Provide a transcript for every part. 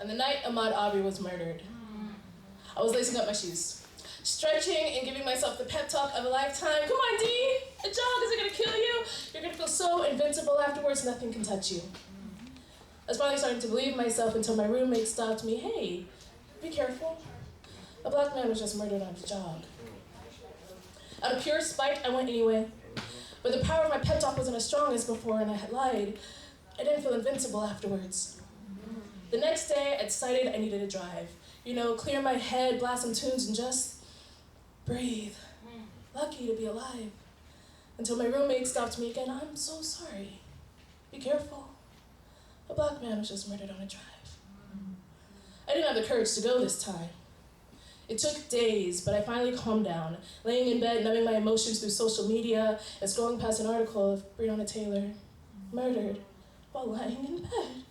on the night Ahmaud Arbery was murdered. I was lacing up my shoes, stretching and giving myself the pep talk of a lifetime. Come on, D, a jog isn't gonna kill you. You're gonna feel so invincible afterwards, nothing can touch you. I was finally starting to believe in myself until my roommate stopped me. Hey, be careful. A black man was just murdered on his jog. Out of pure spite, I went anyway. But the power of my pep talk wasn't as strong as before, and I had lied. I didn't feel invincible afterwards. The next day, I decided I needed a drive. Clear my head, blast some tunes, and just breathe. Lucky to be alive. Until my roommate stopped me again. I'm so sorry. Be careful. A black man was just murdered on a drive. I didn't have the courage to go this time. It took days, but I finally calmed down, laying in bed, numbing my emotions through social media, and scrolling past an article of Breonna Taylor murdered while lying in bed.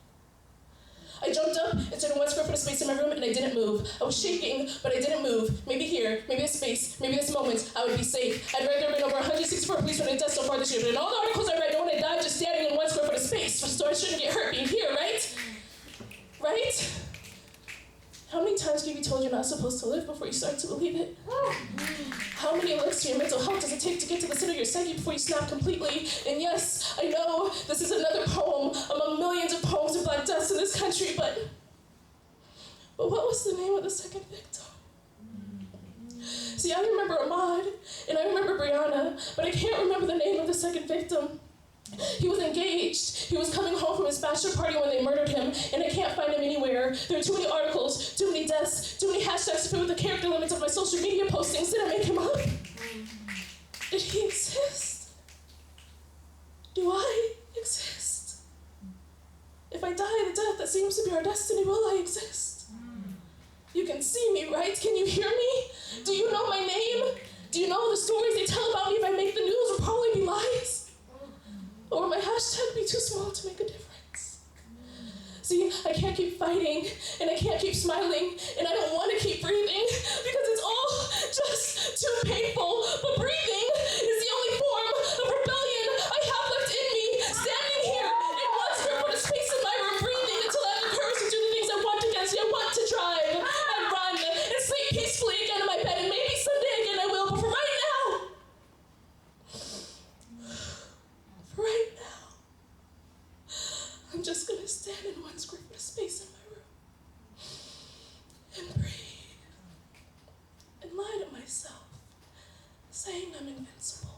I jumped up and stood in 1 square foot of space in my room, and I didn't move. I was shaking, but I didn't move. Maybe here, maybe this space, maybe this moment, I would be safe. I'd read there had been over 164 policemen deaths so far this year, but in all the articles I read, no one had died just standing in 1 square foot of space, so I shouldn't get hurt being here, right? Right? How many times can you be told you're not supposed to live before you start to believe it? How many looks to your mental health does it take to get to the center of your psyche before you snap completely? And yes, I know this is another poem among millions of poems of black deaths in this country, but what was the name of the second victim? See, I remember Ahmaud, and I remember Brianna, but I can't remember the name of the second victim. He was engaged. He was coming home from his bachelor party when they murdered him, and I can't find him anywhere. There are too many articles, too many deaths, too many hashtags to fit with the character limits of my social media postings. Did I make him up? Did he exist? Do I exist? If I die the death that seems to be our destiny, will I exist? You can see me, right? Can you hear me? Do you know my name? Do you know the stories they tell about me if I make the news will probably be lies? Or will my hashtag be too small to make a difference? See, I can't keep fighting, and I can't keep smiling, and I don't want to keep breathing, because it's all just too painful. But breathing is the only form of rebellion I have left in me, standing here in 1 square foot of space in my room, breathing until I have the courage to do the things I want to against me. I want to drive, and run, and sleep peacefully again in my bed, and maybe someday again I will, but for right now, I'm just gonna stand in 1 square foot of space in my room and breathe and lie to myself, saying I'm invincible.